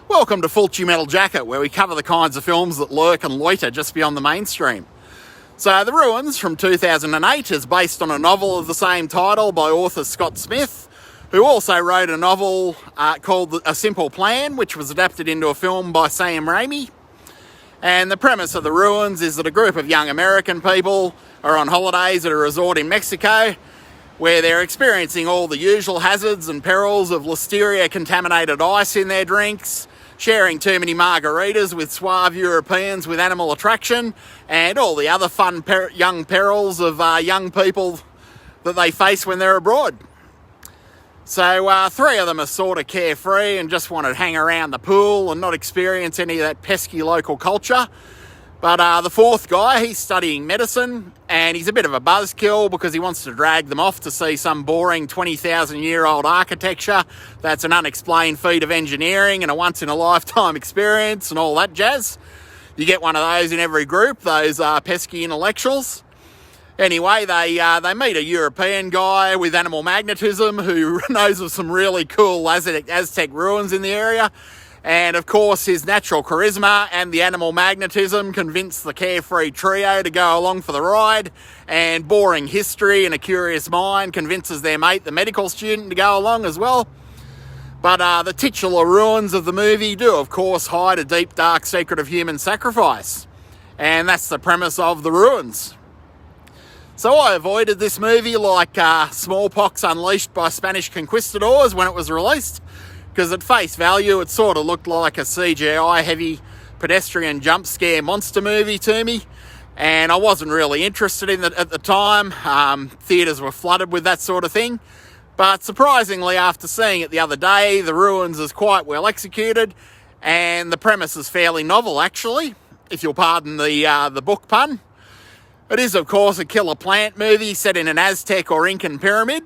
Welcome to Fulci Metal Jacket, where we cover the kinds of films that lurk and loiter just beyond the mainstream. So The Ruins from 2008 is based on a novel of the same title by author Scott Smith, who also wrote a novel called A Simple Plan, which was adapted into a film by Sam Raimi. And the premise of The Ruins is that a group of young American people are on holidays at a resort in Mexico, where they're experiencing all the usual hazards and perils of listeria-contaminated ice in their drinks, sharing too many margaritas with suave Europeans with animal attraction, and all the other fun young perils of young people that they face when they're abroad. So three of them are sort of carefree and just want to hang around the pool and not experience any of that pesky local culture. But the fourth guy, he's studying medicine, and he's a bit of a buzzkill because he wants to drag them off to see some boring 20,000-year-old architecture that's an unexplained feat of engineering and a once-in-a-lifetime experience and all that jazz. You get one of those in every group, those pesky intellectuals. Anyway, they meet a European guy with animal magnetism who knows of some really cool Aztec ruins in the area. And of course, his natural charisma and the animal magnetism convince the carefree trio to go along for the ride, and boring history and a curious mind convinces their mate, the medical student, to go along as well. But the titular ruins of the movie do, of course, hide a deep, dark secret of human sacrifice. And that's the premise of The Ruins. So I avoided this movie like smallpox unleashed by Spanish conquistadors when it was released, because at face value it sort of looked like a CGI-heavy pedestrian jump scare monster movie to me, and I wasn't really interested in it at the time. Theatres were flooded with that sort of thing, but surprisingly, after seeing it the other day, The Ruins is quite well executed, and the premise is fairly novel actually, if you'll pardon the book pun. It is, of course, a killer plant movie set in an Aztec or Incan pyramid,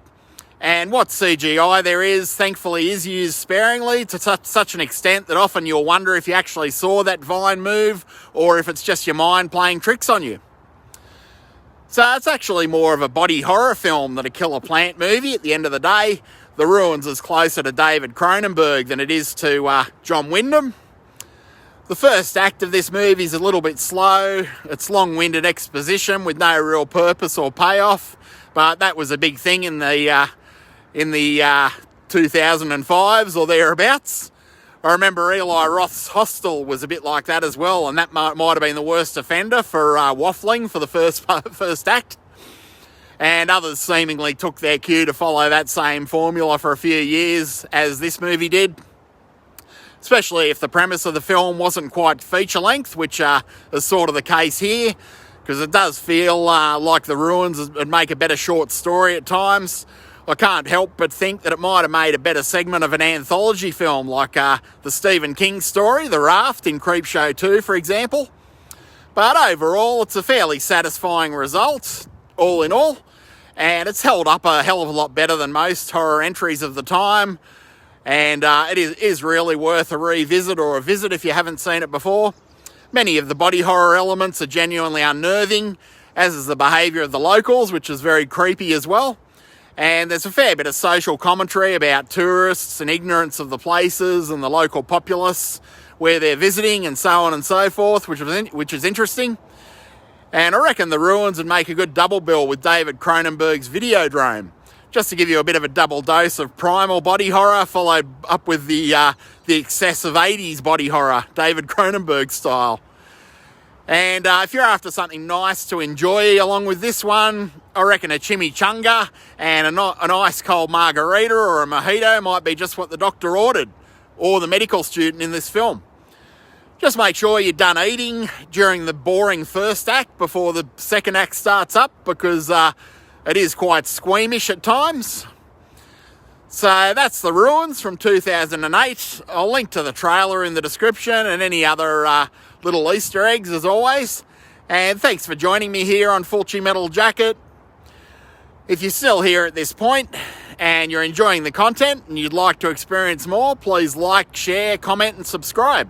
and what CGI there is, thankfully, is used sparingly to such an extent that often you'll wonder if you actually saw that vine move or if it's just your mind playing tricks on you. So it's actually more of a body horror film than a killer plant movie. At the end of the day, The Ruins is closer to David Cronenberg than it is to John Wyndham. The first act of this movie is a little bit slow. It's long-winded exposition with no real purpose or payoff, but that was a big thing in the 2005s or thereabouts. I remember Eli Roth's Hostel was a bit like that as well, and that might have been the worst offender for waffling for the first act. And others seemingly took their cue to follow that same formula for a few years as this movie did. Especially if the premise of the film wasn't quite feature length, which is sort of the case here, because it does feel like The Ruins would make a better short story at times. I can't help but think that it might have made a better segment of an anthology film like the Stephen King story, The Raft in Creepshow 2, for example. But overall, it's a fairly satisfying result, all in all, and it's held up a hell of a lot better than most horror entries of the time. And it is really worth a revisit or a visit if you haven't seen it before. Many of the body horror elements are genuinely unnerving, as is the behaviour of the locals, which is very creepy as well. And there's a fair bit of social commentary about tourists and ignorance of the places and the local populace where they're visiting and so on and so forth, which is interesting. And I reckon The Ruins would make a good double bill with David Cronenberg's Videodrome, just to give you a bit of a double dose of primal body horror, followed up with the excessive 80s body horror, David Cronenberg style. And if you're after something nice to enjoy along with this one, I reckon a chimichanga and an ice-cold margarita or a mojito might be just what the doctor ordered, or the medical student in this film. Just make sure you're done eating during the boring first act before the second act starts up, because it is quite squeamish at times. So that's The Ruins from 2008. I'll link to the trailer in the description and any other little Easter eggs as always. And thanks for joining me here on Fulci Metal Jacket. If you're still here at this point and you're enjoying the content and you'd like to experience more, please like, share, comment and subscribe.